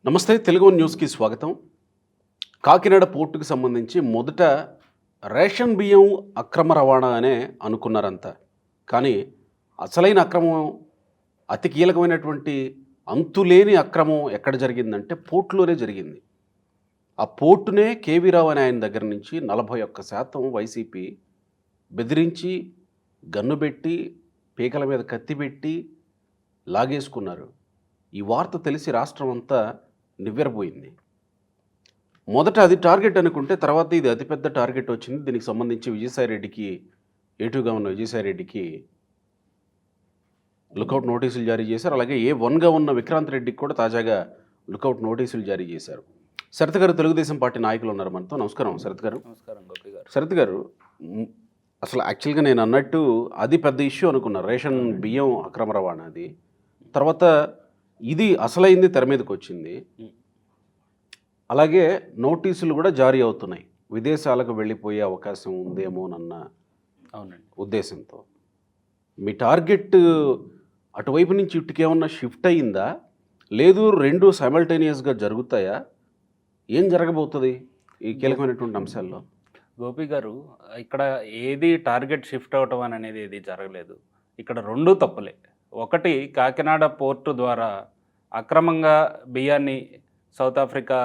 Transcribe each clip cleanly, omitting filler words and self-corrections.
నమస్తే తెలుగు న్యూస్కి స్వాగతం. కాకినాడ పోర్టుకు సంబంధించి మొదట రేషన్ బియ్యం అక్రమ రవాణా అనే అనుకున్నారంతా. కానీ అసలైన అక్రమం, అతి కీలకమైనటువంటి అంతులేని అక్రమం ఎక్కడ జరిగిందంటే పోర్టులోనే జరిగింది. ఆ పోర్టునే కేవీ రావు అనే ఆయన దగ్గర నుంచి 41% వైసీపీ బెదిరించి, గన్ను పెట్టి, పీకల మీద కత్తి పెట్టి లాగేసుకున్నారు. ఈ వార్త తెలిసి రాష్ట్రం అంతా నివ్వెరపోయింది. మొదట అది టార్గెట్ అనుకుంటే తర్వాత ఇది అతిపెద్ద టార్గెట్ వచ్చింది. దీనికి సంబంధించి విజయసాయిరెడ్డికి, ఏటూగా ఉన్న విజయసాయిరెడ్డికి లుకౌట్ నోటీసులు జారీ చేశారు. అలాగే A1గా ఉన్న విక్రాంత్ రెడ్డికి కూడా తాజాగా లుకౌట్ నోటీసులు జారీ చేశారు. శరత్ గారు తెలుగుదేశం పార్టీ నాయకులు ఉన్నారు మనతో. నమస్కారం శరత్ గారు. నమస్కారం గోపి గారు. శరత్ గారు, అసలు యాక్చువల్గా నేను అన్నట్టు అది పెద్ద ఇష్యూ అనుకున్నారు, రేషన్ బియ్యం అక్రమ రవాణా. అది తర్వాత ఇది అసలైంది తెర మీదకి వచ్చింది. అలాగే నోటీసులు కూడా జారీ అవుతున్నాయి, విదేశాలకు వెళ్ళిపోయే అవకాశం ఉందేమోనన్న ఉద్దేశంతో. మీ టార్గెట్ అటువైపు నుంచి ఇటుకేమన్నా షిఫ్ట్ అయ్యిందా, లేదు రెండు సైమల్టేనియస్గా జరుగుతాయా, ఏం జరగబోతుంది ఈ కీలకమైనటువంటి అంశాల్లో? గోపి గారు, ఇక్కడ ఏది టార్గెట్ షిఫ్ట్ అవటం అనేది ఏది జరగలేదు. ఇక్కడ రెండు తప్పులే. ఒకటి, కాకినాడ పోర్టు ద్వారా అక్రమంగా బియ్యాన్ని సౌత్ ఆఫ్రికా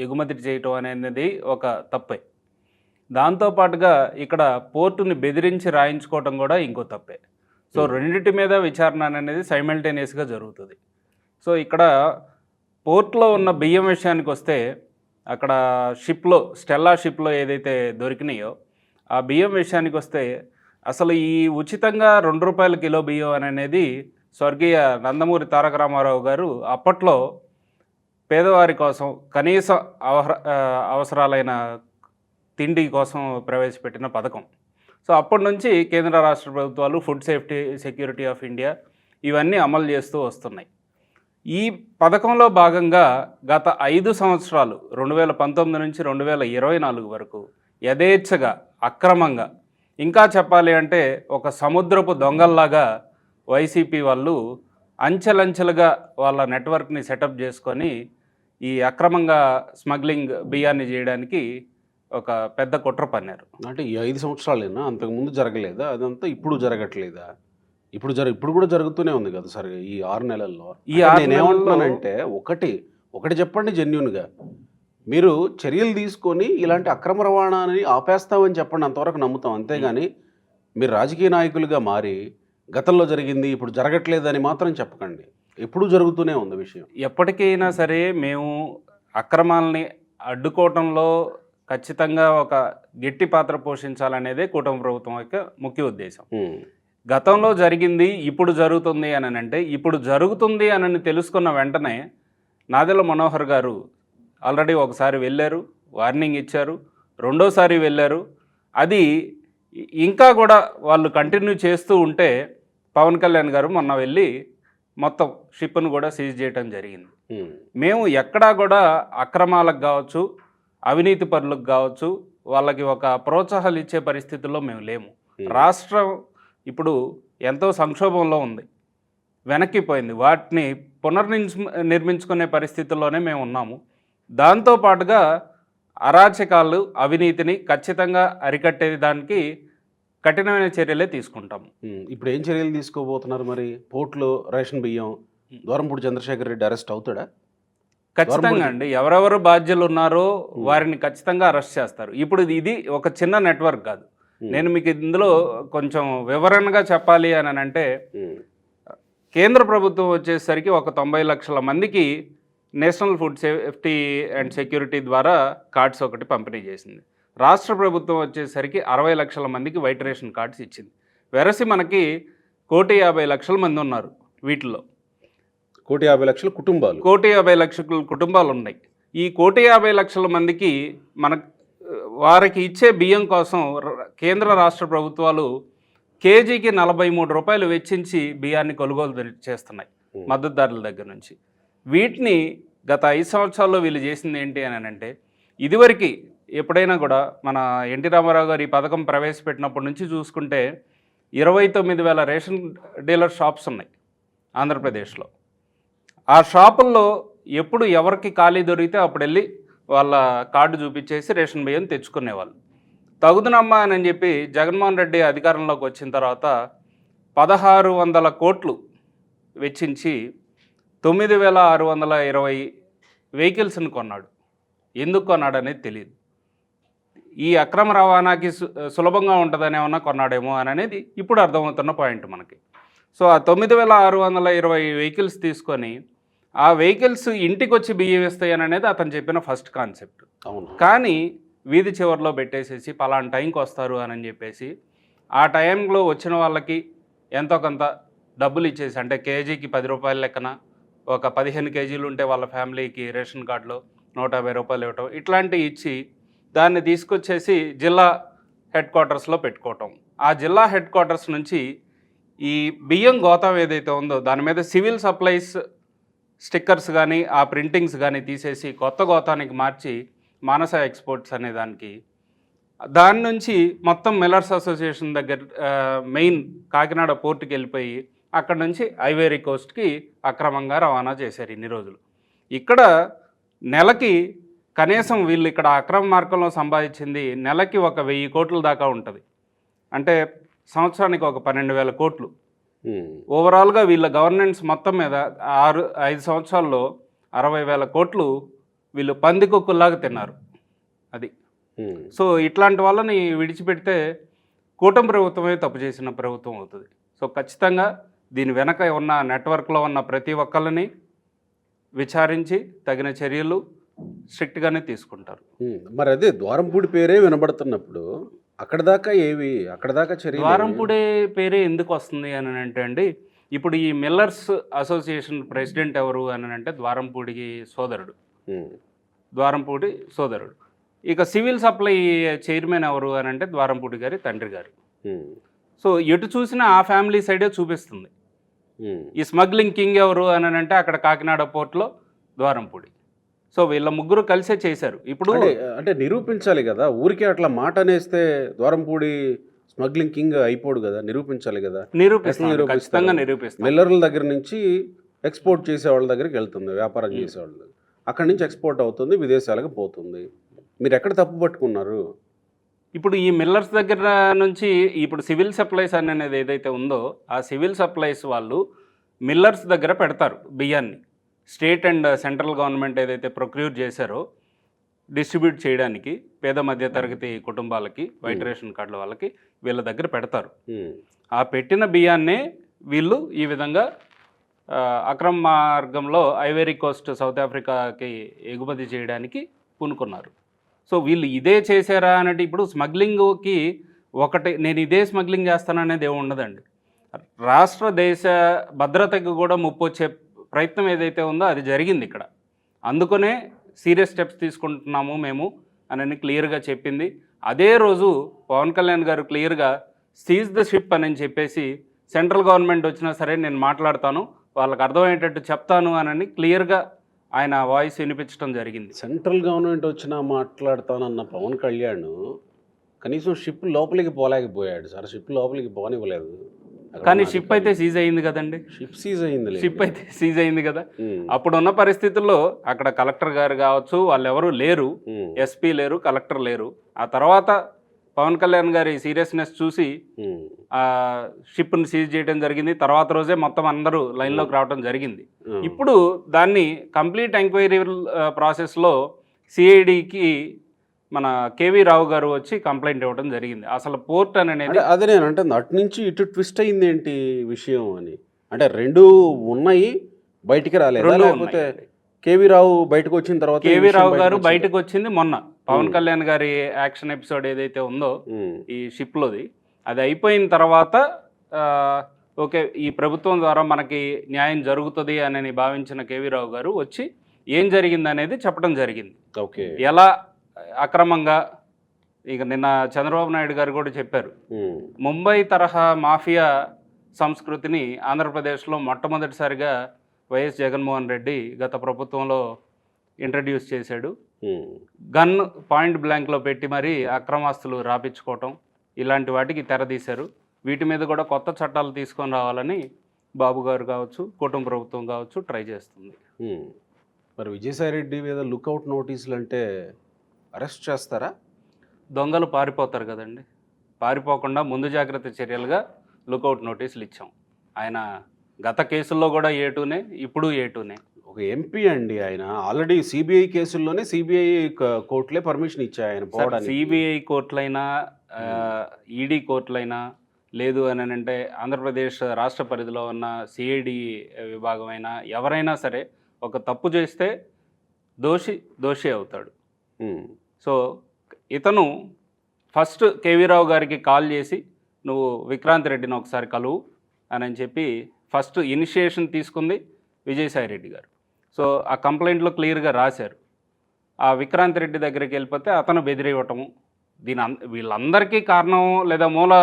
ఎగుమతి చేయటం అనేది ఒక తప్పే. దాంతోపాటుగా ఇక్కడ పోర్టుని బెదిరించి రాయించుకోవటం కూడా ఇంకో తప్పే. సో రెండింటి మీద విచారణ అనేది సైమల్టేనియస్గా జరుగుతుంది. సో ఇక్కడ పోర్ట్లో ఉన్న బియ్యం విషయానికి వస్తే, అక్కడ షిప్లో, స్టెల్లా షిప్లో ఏదైతే దొరికినాయో ఆ బియ్యం విషయానికి వస్తే, అసలు ఈ ఉచితంగా ₹2 కిలో బియ్యం అనేది స్వర్గీయ నందమూరి తారక రామారావు గారు అప్పట్లో పేదవారి కోసం కనీస అవసరాలైన తిండి కోసం ప్రవేశపెట్టిన పథకం. సో అప్పటి నుంచి కేంద్ర రాష్ట్ర ప్రభుత్వాలు food safety security of India ఇవన్నీ అమలు చేస్తూ వస్తున్నాయి. ఈ పథకంలో భాగంగా గత 5 సంవత్సరాలు 2019 నుంచి 2024 వరకు యథేచ్ఛగా, అక్రమంగా, ఇంకా చెప్పాలి అంటే ఒక సముద్రపు దొంగల్లాగా వైసీపీ వాళ్ళు అంచెలంచెలుగా వాళ్ళ నెట్వర్క్ని సెటప్ చేసుకొని ఈ అక్రమంగా స్మగ్లింగ్ బియ్యాన్ని చేయడానికి ఒక పెద్ద కుట్ర పన్నారు. అంటే ఈ 5 సంవత్సరాలేనా, అంతకుముందు జరగలేదా? అదంతా ఇప్పుడు జరగట్లేదా? ఇప్పుడు కూడా జరుగుతూనే ఉంది కదా సార్ ఈ 6 నెలల్లో. నేనేమంటున్నానంటే, ఒకటి చెప్పండి జెన్యూన్గా, మీరు చర్యలు తీసుకొని ఇలాంటి అక్రమ రవాణాని ఆపేస్తామని చెప్పండి, అంతవరకు నమ్ముతాం. అంతేగాని మీరు రాజకీయ నాయకులుగా మారి గతంలో జరిగింది ఇప్పుడు జరగట్లేదని మాత్రం చెప్పకండి. ఎప్పుడూ జరుగుతూనే ఉంది విషయం. ఎప్పటికైనా సరే మేము అక్రమాలని అడ్డుకోవటంలో ఖచ్చితంగా ఒక గట్టి పాత్ర పోషించాలనేదే కూటమి ప్రభుత్వం యొక్క ముఖ్య ఉద్దేశం. గతంలో జరిగింది ఇప్పుడు జరుగుతుంది అని అంటే, ఇప్పుడు జరుగుతుంది అని తెలుసుకున్న వెంటనే నాదెళ్ల మనోహర్ గారు ఆల్రెడీ ఒకసారి వెళ్ళారు, వార్నింగ్ ఇచ్చారు, రెండోసారి వెళ్ళారు. అది ఇంకా కూడా వాళ్ళు కంటిన్యూ చేస్తూ ఉంటే పవన్ కళ్యాణ్ గారు మొన్న వెళ్ళి మొత్తం షిప్ను కూడా సీజ్ చేయడం జరిగింది. మేము ఎక్కడా కూడా అక్రమాలకు కావచ్చు, అవినీతి పరులకు కావచ్చు, వాళ్ళకి ఒక ప్రోత్సాహాలు ఇచ్చే పరిస్థితుల్లో మేము లేము. రాష్ట్రం ఇప్పుడు ఎంతో సంక్షోభంలో ఉంది, వెనక్కిపోయింది. వాటిని నిర్మించుకునే పరిస్థితుల్లోనే మేము ఉన్నాము. దాంతోపాటుగా అరాచకాలు, అవినీతిని ఖచ్చితంగా అరికట్టే దానికి కఠినమైన చర్యలే తీసుకుంటాము. ఇప్పుడు ఏం చర్యలు తీసుకోబోతున్నారు మరి? పోర్టులో రేషన్ బియ్యం ద్వారంపూడి చంద్రశేఖర్ రెడ్డి అరెస్ట్ అవుతాడా? ఖచ్చితంగా అండి. ఎవరెవరు బాధ్యులు ఉన్నారో వారిని ఖచ్చితంగా అరెస్ట్ చేస్తారు. ఇప్పుడు ఇది ఒక చిన్న నెట్వర్క్ కాదు. నేను మీకు ఇందులో కొంచెం వివరణగా చెప్పాలి అని అంటే, కేంద్ర ప్రభుత్వం వచ్చేసరికి ఒక 90 లక్షల మందికి national food safety and security ద్వారా కార్డ్స్ ఒకటి పంపిణీ చేసింది. రాష్ట్ర ప్రభుత్వం వచ్చేసరికి 60 లక్షల మందికి వైట్ రేషన్ కార్డ్స్ ఇచ్చింది. వెరసి మనకి 1,50,00,000 మంది ఉన్నారు. వీటిలో 1,50,00,000 కుటుంబాలు ఉన్నాయి. ఈ 1,50,00,000 మందికి వారికి ఇచ్చే బియ్యం కోసం కేంద్ర రాష్ట్ర ప్రభుత్వాలు కేజీకి ₹43 వెచ్చించి బియ్యాన్ని కొనుగోలు చేస్తున్నాయి మద్దతుదారుల దగ్గర నుంచి. వీటిని గత 5 సంవత్సరాల్లో వీళ్ళు చేసింది ఏంటి అని అంటే, ఇదివరకు ఎప్పుడైనా కూడా మన ఎన్టీ రామారావు గారు ఈ పథకం ప్రవేశపెట్టినప్పటి నుంచి చూసుకుంటే 29,000 రేషన్ డీలర్ షాప్స్ ఉన్నాయి ఆంధ్రప్రదేశ్లో. ఆ షాపుల్లో ఎప్పుడు ఎవరికి ఖాళీ దొరికితే అప్పుడు వెళ్ళి వాళ్ళ కార్డు చూపించేసి రేషన్ బియ్యం తెచ్చుకునేవాళ్ళు. తగుదనమ్మా అని చెప్పి జగన్మోహన్ రెడ్డి అధికారంలోకి వచ్చిన తర్వాత 1600 కోట్లు వెచ్చించి 9620 వెహికల్స్ని కొన్నాడు. ఎందుకు కొన్నాడు అనేది తెలియదు. ఈ అక్రమ రవాణాకి సులభంగా ఉంటుందని ఏమన్నా కొన్నాడేమో అని అనేది ఇప్పుడు అర్థమవుతున్న పాయింట్ మనకి. సో ఆ 9620 వెహికల్స్ తీసుకొని ఆ వెహికల్స్ ఇంటికి వచ్చి బియ్యం ఇస్తాయి అని అనేది అతను చెప్పిన ఫస్ట్ కాన్సెప్ట్. అవును. కానీ వీధి చివరిలో పెట్టేసేసి పలానా టైంకి వస్తారు అని చెప్పేసి ఆ టైంలో వచ్చిన వాళ్ళకి ఎంతో కొంత డబ్బులు ఇచ్చేసి, అంటే కేజీకి 10 రూపాయల లెక్కన ఒక 15 కేజీలు ఉంటే వాళ్ళ ఫ్యామిలీకి రేషన్ కార్డులో 150 రూపాయలు ఇవ్వటం, ఇట్లాంటివి ఇచ్చి దాన్ని తీసుకొచ్చేసి జిల్లా హెడ్ క్వార్టర్స్లో పెట్టుకోవటం. ఆ జిల్లా హెడ్ క్వార్టర్స్ నుంచి ఈ బియ్యం గోతం ఏదైతే ఉందో దాని మీద సివిల్ సప్లైస్ స్టిక్కర్స్ కానీ ఆ ప్రింటింగ్స్ కానీ తీసేసి కొత్త గోతానికి మార్చి మానస ఎక్స్పోర్ట్స్ అనే దాని నుంచి మొత్తం మిల్లర్స్ అసోసియేషన్ దగ్గర మెయిన్ కాకినాడ పోర్టుకి వెళ్ళిపోయి అక్కడ నుంచి ఐవేరీ కోస్ట్కి అక్రమంగా రవాణా చేశారు ఇన్ని రోజులు. ఇక్కడ నెలకి కనీసం వీళ్ళు ఇక్కడ అక్రమ మార్గంలో సంపాదించింది నెలకి 1000 కోట్ల దాకా ఉంటుంది. అంటే సంవత్సరానికి ఒక 12,000 కోట్లు. ఓవరాల్గా వీళ్ళ గవర్నెన్స్ మొత్తం మీద 5 సంవత్సరాల్లో 60,000 కోట్లు వీళ్ళు పందికొక్కుల్లాగా తిన్నారు. అది. సో ఇట్లాంటి వాళ్ళని విడిచిపెడితే కూటమి ప్రభుత్వమే తప్పు చేసిన ప్రభుత్వం అవుతుంది. సో ఖచ్చితంగా దీని వెనక ఉన్న నెట్వర్క్లో ఉన్న ప్రతి ఒక్కళ్ళని విచారించి తగిన చర్యలు స్ట్రిక్ట్గానే తీసుకుంటారు. మరి అదే ద్వారంపూడి పేరే వినబడుతున్నప్పుడు అక్కడ దాకా చర్య ద్వారంపూడి పేరే ఎందుకు వస్తుంది అని అంటే అండి, ఇప్పుడు ఈ మిల్లర్స్ అసోసియేషన్ ప్రెసిడెంట్ ఎవరు అని అంటే ద్వారంపూడి సోదరుడు. ఇక సివిల్ సప్లై చైర్మన్ ఎవరు అని అంటే ద్వారంపూడి గారి తండ్రి గారు. సో ఎటు చూసినా ఆ ఫ్యామిలీ సైడే చూపిస్తుంది. ఈ స్మగ్లింగ్ కింగ్ ఎవరు అని అంటే అక్కడ కాకినాడ పోర్ట్లో ద్వారంపూడి. సో వీళ్ళ ముగ్గురు కలిసే చేశారు. ఇప్పుడు అంటే నిరూపించాలి కదా, ఊరికే అట్లా మాట అనేస్తే ద్వారంపూడి స్మగ్లింగ్ కింగ్ అయిపోడు కదా, నిరూపించాలి కదా. ఖచ్చితంగా నిరూపిస్తాం. మిల్లర్ల దగ్గర నుంచి ఎక్స్పోర్ట్ చేసే వాళ్ళ దగ్గరికి వెళ్తుంది, వ్యాపారం చేసేవాళ్ళు అక్కడి నుంచి ఎక్స్పోర్ట్ అవుతుంది, విదేశాలకు పోతుంది. మీరు ఎక్కడ తప్పు పట్టుకున్నారు? ఇప్పుడు ఈ మిల్లర్స్ దగ్గర నుంచి ఇప్పుడు సివిల్ సప్లైస్ అనేది ఏదైతే ఉందో ఆ సివిల్ సప్లైస్ వాళ్ళు మిల్లర్స్ దగ్గర పెడతారు బియ్యాన్ని. స్టేట్ అండ్ సెంట్రల్ గవర్నమెంట్ ఏదైతే ప్రొక్యూర్ చేశారో డిస్ట్రిబ్యూట్ చేయడానికి పేద మధ్యతరగతి కుటుంబాలకి, వైట్ రేషన్ కార్డుల వాళ్ళకి వీళ్ళ దగ్గర పెడతారు. ఆ పెట్టిన బియ్యాన్నే వీళ్ళు ఈ విధంగా అక్రమ మార్గంలో ఐవేరీ కోస్ట్ సౌత్ ఆఫ్రికాకి ఎగుమతి చేయడానికి పూనుకున్నారు. సో వీళ్ళు ఇదే చేశారా అంటే ఇప్పుడు స్మగ్లింగ్కి నేను ఇదే స్మగ్లింగ్ చేస్తాననేది ఏమి ఉండదండి. రాష్ట్ర దేశ భద్రతకు కూడా ముప్పు వచ్చే ప్రయత్నం ఏదైతే ఉందో అది జరిగింది ఇక్కడ. అందుకనే సీరియస్ స్టెప్స్ తీసుకుంటున్నాము మేము అని క్లియర్గా చెప్పింది. అదే రోజు పవన్ కళ్యాణ్ గారు క్లియర్గా సీజ్ ద షిప్ అని చెప్పేసి సెంట్రల్ గవర్నమెంట్ వచ్చినా సరే నేను మాట్లాడతాను, వాళ్ళకి అర్థమయ్యేటట్టు చెప్తాను అని క్లియర్గా ఆయన వాయిస్ వినిపించడం జరిగింది. సెంట్రల్ గవర్నమెంట్ వచ్చినా మాట్లాడతానన్న పవన్ కళ్యాణ్ కనీసం షిప్ లోపలికి పోలేకపోయాడు సార్. షిప్ లోపలికి పోనివ్వలేదు. కానీ షిప్ అయితే సీజ్ అయింది కదండి. షిప్ అయితే సీజ్ అయింది కదా. అప్పుడున్న పరిస్థితుల్లో అక్కడ కలెక్టర్ గారు కావచ్చు, వాళ్ళు ఎవరు లేరు, ఎస్పీ లేరు, కలెక్టర్ లేరు. ఆ తర్వాత పవన్ కళ్యాణ్ గారి సీరియస్నెస్ చూసి ఆ షిప్ని సీజ్ చేయడం జరిగింది. తర్వాత రోజే మొత్తం అందరూ లైన్లోకి రావడం జరిగింది. ఇప్పుడు దాన్ని కంప్లీట్ ఎంక్వైరీ ప్రాసెస్లో సిఐడికి మన కేవీ రావు గారు వచ్చి కంప్లైంట్ ఇవ్వడం జరిగింది. అసలు పోర్ట్ అనేది అదే నేను అంటే అటు నుంచి ఇటు ట్విస్ట్ అయింది ఏంటి విషయం అని అంటే రెండు ఉన్నాయి, బయటికి రాలేదు. లేకపోతే కేవీ రావు బయటకు వచ్చిన తర్వాత కేవీ రావు గారు బయటకు వచ్చింది మొన్న పవన్ కళ్యాణ్ గారి యాక్షన్ ఎపిసోడ్ ఏదైతే ఉందో ఈ షిప్లోది, అది అయిపోయిన తర్వాత ఓకే ఈ ప్రభుత్వం ద్వారా మనకి న్యాయం జరుగుతుంది అని భావించిన కేవీ రావు గారు వచ్చి ఏం జరిగింది అనేది చెప్పడం జరిగింది. ఓకే, ఎలా అక్రమంగా ఇక నిన్న చంద్రబాబు నాయుడు గారు కూడా చెప్పారు, ముంబై తరహా మాఫియా సంస్కృతిని ఆంధ్రప్రదేశ్లో మొట్టమొదటిసారిగా వైఎస్ జగన్మోహన్ రెడ్డి గత ప్రభుత్వంలో ఇంట్రడ్యూస్ చేశాడు. గన్ పాయింట్ బ్లాంక్లో పెట్టి మరీ అక్రమాస్తులు రాపించుకోవటం ఇలాంటి వాటికి తెరదీశారు. వీటి మీద కూడా కొత్త చట్టాలు తీసుకొని రావాలని బాబు గారు కావచ్చు, కుటుంబ ప్రభుత్వం కావచ్చు ట్రై చేస్తుంది. మరి విజయసాయి రెడ్డి మీద లుకౌట్ నోటీసులు అంటే అరెస్ట్ చేస్తారా? దొంగలు పారిపోతారు కదండి, పారిపోకుండా ముందు జాగ్రత్త చర్యలుగా లుకౌట్ నోటీసులు ఇచ్చాం. ఆయన గత కేసుల్లో కూడా A2నే, ఇప్పుడు A2నే. ఒక ఎంపీ అండి ఆయన. ఆల్రెడీ సిబిఐ కేసుల్లోనే సిబిఐ కోర్టులే పర్మిషన్ ఇచ్చాయి ఆయన పోవడానికి. సిబిఐ కోర్టులైనా ఈడీ కోర్టులైనా లేదు అని అంటే ఆంధ్రప్రదేశ్ రాష్ట్ర పరిధిలో ఉన్న సిఐడి విభాగం అయినా ఎవరైనా సరే ఒక తప్పు చేస్తే దోషి అవుతాడు. సో ఇతను ఫస్ట్ కేవీ రావు గారికి కాల్ చేసి నువ్వు విక్రాంత్ రెడ్డిని ఒకసారి కలువు అని చెప్పి ఫస్ట్ ఇనిషియేషన్ తీసుకుంది విజయసాయి రెడ్డి గారు. సో ఆ కంప్లైంట్లో క్లియర్గా రాశారు. ఆ విక్రాంత్ రెడ్డి దగ్గరికి వెళ్ళిపోతే అతను బెదిరివ్వటము, వీళ్ళందరికీ కారణం లేదా మూల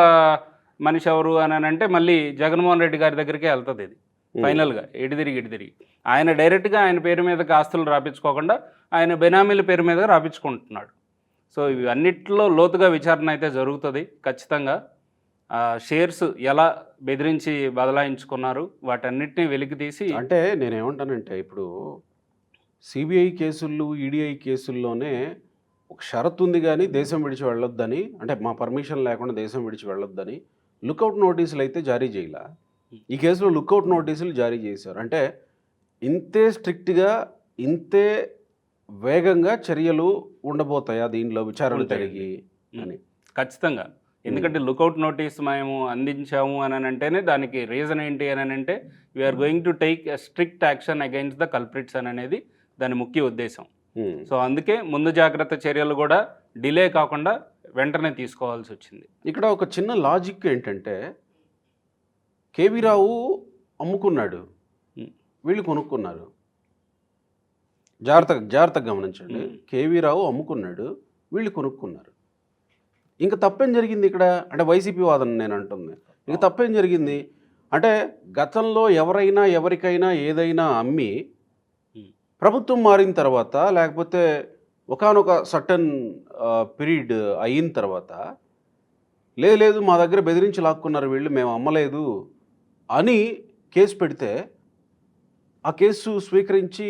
మనిషి ఎవరు అని అంటే మళ్ళీ జగన్మోహన్ రెడ్డి గారి దగ్గరికే వెళ్తుంది ఇది ఫైనల్గా. ఇటు తిరిగి ఆయన డైరెక్ట్గా ఆయన పేరు మీదకి ఆస్తులు రాపించుకోకుండా ఆయన బెనామీల పేరు మీద రాపించుకుంటున్నాడు. సో ఇవి అన్నిట్లో లోతుగా విచారణ అయితే జరుగుతుంది ఖచ్చితంగా. షేర్స్ ఎలా బెదిరించి బదలాయించుకున్నారు వాటన్నిటిని వెలికి తీసి. అంటే నేనేమంటానంటే ఇప్పుడు సిబిఐ కేసులు ఈడీఐ కేసుల్లోనే ఒక షరతు ఉంది కానీ దేశం విడిచి వెళ్ళొద్దని, అంటే మా పర్మిషన్ లేకుండా దేశం విడిచి వెళ్ళొద్దని లుకౌట్ నోటీసులు అయితే జారీ చేయాల. ఈ కేసులో లుకౌట్ నోటీసులు జారీ చేశారు. అంటే ఇంతే స్ట్రిక్ట్గా ఇంతే వేగంగా చర్యలు ఉండబోతాయా దీనిలో విచారణ జరిగి అని? ఖచ్చితంగా. ఎందుకంటే లుకౌట్ నోటీస్ మేము అందించాము అని అంటేనే దానికి రీజన్ ఏంటి అని అంటే we are going to take a strict action against the culprits అని అనేది దాని ముఖ్య ఉద్దేశం. సో అందుకే ముందు జాగ్రత్త చర్యలు కూడా డిలే కాకుండా వెంటనే తీసుకోవాల్సి వచ్చింది. ఇక్కడ ఒక చిన్న లాజిక్ ఏంటంటే కేవీ రావు అమ్ముకున్నాడు, వీళ్ళు కొనుక్కున్నారు. జాగ్రత్తగా గమనించండి. కేవీ రావు అమ్ముకున్నాడు, వీళ్ళు కొనుక్కున్నారు. ఇంకా తప్పేం జరిగింది ఇక్కడ? అంటే వైసీపీ వాదన నేను అంటుంది. ఇంకా తప్పేం జరిగింది అంటే గతంలో ఎవరికైనా ఏదైనా అమ్మి ప్రభుత్వం మారిన తర్వాత లేకపోతే ఒకానొక సర్టన్ పీరియడ్ అయిన తర్వాత లేదు మా దగ్గర బెదిరించి లాక్కున్నారు వీళ్ళు, మేము అమ్మలేదు అని కేసు పెడితే ఆ కేసు స్వీకరించి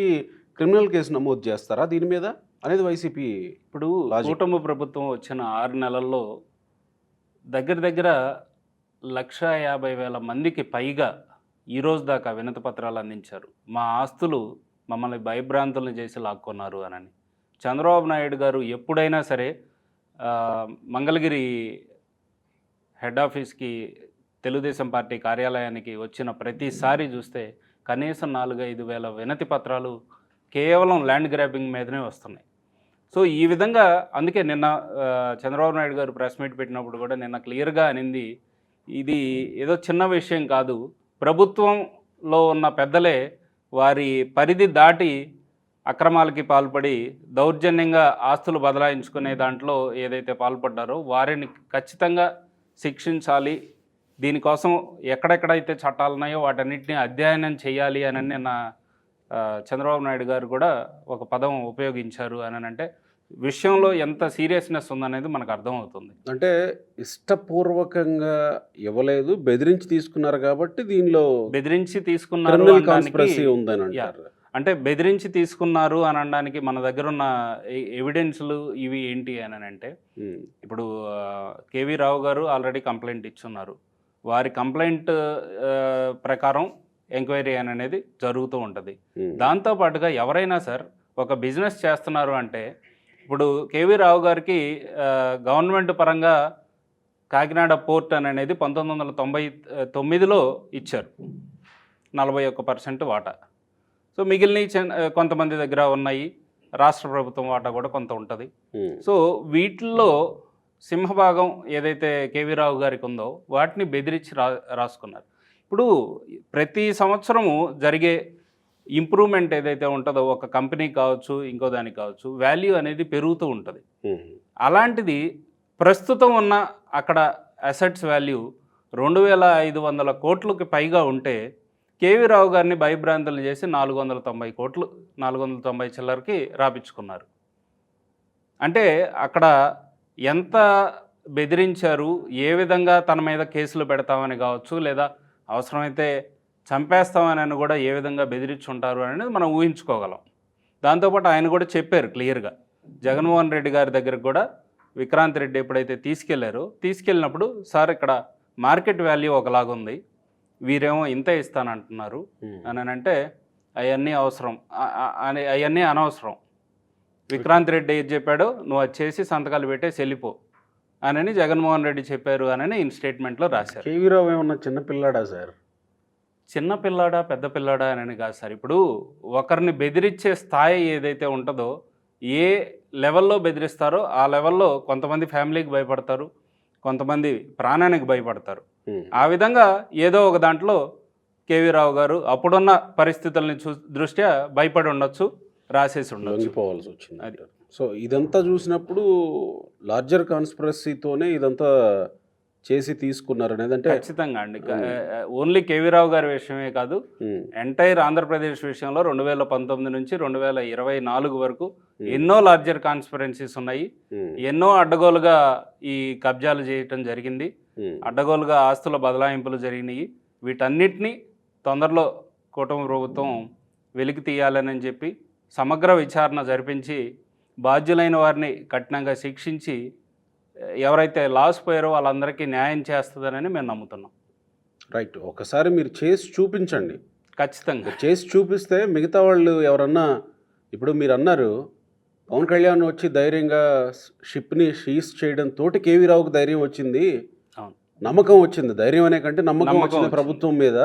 క్రిమినల్ కేసు నమోదు చేస్తారా దీని మీద అనేది వైసీపీ. ఇప్పుడు కూటమి ప్రభుత్వం వచ్చిన 6 నెలల్లో దగ్గర 150,000 మందికి పైగా ఈరోజు దాకా వినతి పత్రాలు అందించారు. మా ఆస్తులు మమ్మల్ని భయభ్రాంతులను చేసి లాక్కున్నారు అని. చంద్రబాబు నాయుడు గారు ఎప్పుడైనా సరే మంగళగిరి హెడ్ ఆఫీస్కి తెలుగుదేశం పార్టీ కార్యాలయానికి వచ్చిన ప్రతిసారి చూస్తే కనీసం 4-5 వేల వినతి పత్రాలు కేవలం ల్యాండ్ గ్రాబింగ్ మీదనే వస్తున్నాయి. సో ఈ విధంగా అందుకే నిన్న చంద్రబాబు నాయుడు గారు ప్రెస్ మీట్ పెట్టినప్పుడు కూడా నిన్న క్లియర్గా అనింది, ఇది ఏదో చిన్న విషయం కాదు, ప్రభుత్వంలో ఉన్న పెద్దలే వారి పరిధి దాటి అక్రమాలకి పాల్పడి దౌర్జన్యంగా ఆస్తులు బదలాయించుకునే దాంట్లో ఏదైతే పాల్పడ్డారో వారిని ఖచ్చితంగా శిక్షించాలి, దీనికోసం ఎక్కడెక్కడైతే చట్టాలు ఉన్నాయో వాటన్నిటిని అధ్యయనం చేయాలి అని నిన్న చంద్రబాబు నాయుడు గారు కూడా ఒక పదం ఉపయోగించారు అని అంటే విషయంలో ఎంత సీరియస్నెస్ ఉందనేది మనకు అర్థమవుతుంది. అంటే ఇష్టపూర్వకంగా ఇవ్వలేదు, బెదిరించి తీసుకున్నారు కాబట్టి దీనిలో బెదిరించి తీసుకున్నారు అంటే బెదిరించి తీసుకున్నారు అని అనడానికి మన దగ్గర ఉన్న ఎవిడెన్స్లు ఇవి ఏంటి అని అంటే ఇప్పుడు కేవీ రావు గారు ఆల్రెడీ కంప్లైంట్ ఇచ్చున్నారు. వారి కంప్లైంట్ ప్రకారం ఎంక్వైరీ అనేది జరుగుతూ ఉంటుంది. దాంతోపాటుగా ఎవరైనా సార్ ఒక బిజినెస్ చేస్తున్నారు అంటే ఇప్పుడు కేవీ రావు గారికి గవర్నమెంట్ పరంగా కాకినాడ పోర్ట్ అనేది 1999లో ఇచ్చారు 41% వాటా. సో మిగిలిన కొంతమంది దగ్గర ఉన్నాయి, రాష్ట్ర ప్రభుత్వం వాటా కూడా కొంత ఉంటుంది. సో వీటిల్లో సింహభాగం ఏదైతే కేవీ రావు గారికి ఉందో వాటిని బెదిరించి రాసుకున్నారు. ఇప్పుడు ప్రతి సంవత్సరము జరిగే ఇంప్రూవ్మెంట్ ఏదైతే ఉంటుందో ఒక కంపెనీ కావచ్చు ఇంకో దానికి కావచ్చు వాల్యూ అనేది పెరుగుతూ ఉంటుంది. అలాంటిది ప్రస్తుతం ఉన్న అక్కడ అసెట్స్ వాల్యూ 2,500 కోట్లకి పైగా ఉంటే కేవీ రావు గారిని భయభ్రాంతులు చేసి 490 కోట్లు 490 చిల్లరకి రాపించుకున్నారు. అంటే అక్కడ ఎంత బెదిరించారు, ఏ విధంగా తన మీద కేసులు పెడతామని కావచ్చు లేదా అవసరమైతే చంపేస్తామని కూడా ఏ విధంగా బెదిరించుంటారు అనేది మనం ఊహించుకోగలం. దాంతోపాటు ఆయన కూడా చెప్పారు క్లియర్గా, జగన్మోహన్ రెడ్డి గారి దగ్గరకు కూడా విక్రాంత్ రెడ్డి ఎప్పుడైతే తీసుకెళ్ళినప్పుడు సార్ ఇక్కడ మార్కెట్ వాల్యూ ఒకలాగుంది, వీరేమో ఇంత ఇస్తానంటున్నారు అని అంటే అవన్నీ అవసరం అవన్నీ అనవసరం, విక్రాంత్ రెడ్డి ఏది చెప్పాడో నువ్వు అది చేసి సంతకాలు పెట్టేసి వెళ్ళిపో అని జగన్మోహన్ రెడ్డి చెప్పారు అని ఇన్ స్టేట్మెంట్లో రాశారు. కేవీ రావు ఏమన్నా చిన్నపిల్లాడా సార్? చిన్న పిల్లాడా పెద్ద పిల్లాడా అని కాదు సార్, ఇప్పుడు ఒకరిని బెదిరించే స్థాయి ఏదైతే ఉంటుందో, ఏ లెవెల్లో బెదిరిస్తారో ఆ లెవెల్లో కొంతమంది ఫ్యామిలీకి భయపడతారు, కొంతమంది ప్రాణానికి భయపడతారు. ఆ విధంగా ఏదో ఒక దాంట్లో కేవీ రావు గారు అప్పుడున్న పరిస్థితుల్ని దృష్ట్యా భయపడి ఉండొచ్చు, రాసేసి ఉండొచ్చు, లొంగిపోవాల్సి వచ్చింది. అది సో ఇదంతా చూసినప్పుడు లార్జర్ కాన్స్పిరసీతోనే ఇదంతా చేసి తీసుకున్నారు అనేది అంటే ఖచ్చితంగా అండి. ఓన్లీ కేవీ రావు గారి విషయమే కాదు, ఎంటైర్ ఆంధ్రప్రదేశ్ విషయంలో 2019 నుంచి 2024 వరకు ఎన్నో లార్జర్ కాన్స్పిరెన్సీస్ ఉన్నాయి. ఎన్నో అడ్డగోలుగా ఈ కబ్జాలు చేయటం జరిగింది, అడ్డగోలుగా ఆస్తుల బదలాయింపులు జరిగినాయి. వీటన్నిటినీ తొందరలో కూటమి ప్రభుత్వం వెలికి తీయాలని చెప్పి సమగ్ర విచారణ జరిపించి బాధ్యులైన వారిని కఠినంగా శిక్షించి ఎవరైతే లాస్ పోయారో వాళ్ళందరికీ న్యాయం చేస్తుందని మేము నమ్ముతున్నాం. రైట్, ఒకసారి మీరు చేసి చూపించండి. ఖచ్చితంగా చేసి చూపిస్తే మిగతా వాళ్ళు ఎవరన్నా, ఇప్పుడు మీరు అన్నారు పవన్ కళ్యాణ్ వచ్చి ధైర్యంగా షిప్ని సీజ్ చేయడంతో కేవీ రావుకి ధైర్యం వచ్చింది, నమ్మకం వచ్చింది. ధైర్యం అనే కంటే నమ్మకం వచ్చింది ప్రభుత్వం మీద,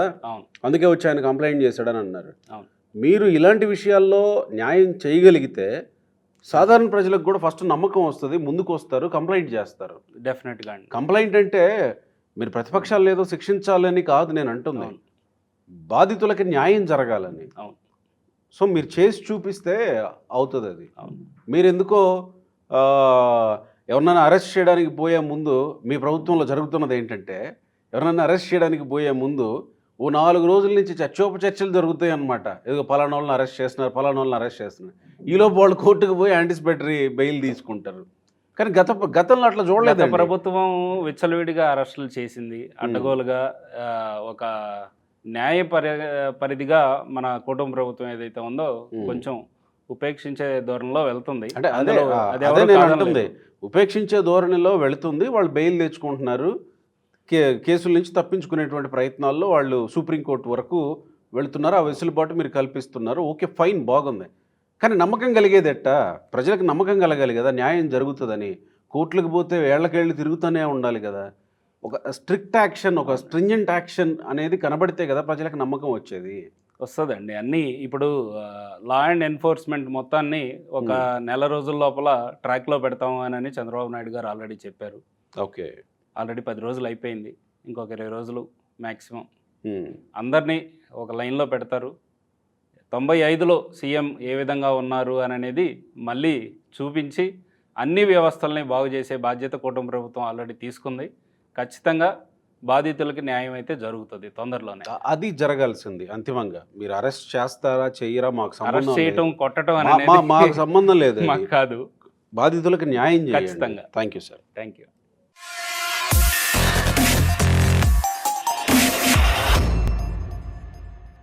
అందుకే వచ్చి ఆయన కంప్లైంట్ చేశాడని అన్నారు. మీరు ఇలాంటి విషయాల్లో న్యాయం చేయగలిగితే సాధారణ ప్రజలకు కూడా ఫస్ట్ నమ్మకం వస్తుంది, ముందుకు వస్తారు, కంప్లైంట్ చేస్తారు. డెఫినెట్గా అండి. కంప్లైంట్ అంటే మీరు ప్రతిపక్షాలు ఏదో శిక్షించాలని కాదు నేను అంటుంది, బాధితులకి న్యాయం జరగాలని. సో మీరు చేసి చూపిస్తే అవుతుంది అది. మీరు ఎందుకో ఎవరినైనా అరెస్ట్ చేయడానికి పోయే ముందు, మీ ప్రభుత్వంలో జరుగుతున్నది ఏంటంటే ఎవరినైనా అరెస్ట్ చేయడానికి పోయే ముందు ఓ 4 రోజుల నుంచి చర్చోపచర్చలు జరుగుతాయి అన్నమాట. ఏదో పలానా వాళ్ళని అరెస్ట్ చేస్తున్నారు. ఈలోపు వాళ్ళు కోర్టుకు పోయి యాంటిసిపేటరీ బెయిల్ తీసుకుంటారు. కానీ గతంలో అట్లా చూడలేదు. ప్రభుత్వం విచ్చలవిడిగా అరెస్టులు చేసింది, అడ్డగోలుగా ఒక న్యాయ పరిధిగా మన కుటుంబ ప్రభుత్వం ఏదైతే ఉందో కొంచెం ఉపేక్షించే ధోరణిలో వెళ్తుంది. అంటే అదే నేను అంటుంది, ఉపేక్షించే ధోరణిలో వెళుతుంది. వాళ్ళు బెయిల్ తెచ్చుకుంటున్నారు, కేసుల నుంచి తప్పించుకునేటువంటి ప్రయత్నాల్లో వాళ్ళు సుప్రీంకోర్టు వరకు వెళుతున్నారు. ఆ వెసులుబాటు మీరు కల్పిస్తున్నారు. ఓకే, ఫైన్, బాగుంది. కానీ నమ్మకం కలిగేదెట్ట? ప్రజలకు నమ్మకం కలగాలి కదా న్యాయం జరుగుతుందని. కోర్టులకు పోతే వేళ్లకేళ్ళు తిరుగుతూనే ఉండాలి కదా. ఒక స్ట్రిక్ట్ యాక్షన్, ఒక స్ట్రింజెంట్ యాక్షన్ అనేది కనబడితే కదా ప్రజలకు నమ్మకం వచ్చేది. వస్తుందండి. అన్నీ ఇప్పుడు లా అండ్ ఎన్ఫోర్స్మెంట్ మొత్తాన్ని ఒక నెల రోజుల లోపల ట్రాక్లో పెడతాము అని చంద్రబాబు నాయుడు గారు ఆల్రెడీ చెప్పారు. ఓకే, ఆల్రెడీ 10 రోజులు అయిపోయింది, ఇంకొక 20 రోజులు మ్యాక్సిమం అందరినీ ఒక లైన్లో పెడతారు. 95లో సీఎం ఏ విధంగా ఉన్నారు అనేది మళ్ళీ చూపించి అన్ని వ్యవస్థల్ని బాగు చేసే బాధ్యత కుటుంబ ప్రభుత్వం ఆల్రెడీ తీసుకుంది. ఖచ్చితంగా బాధితులకి న్యాయం అయితే జరుగుతుంది తొందరలోనే. అది జరగాల్సింది. అంతిమంగా మీరు అరెస్ట్ చేస్తారా చెయ్యరా మాకు అరెస్ట్ చేయటం, కొట్టడం మాకు సంబంధం లేదు, మాకు కాదు. బాధితులకు న్యాయం చేయండి. ఖచ్చితంగా. Thank you sir. Thank you.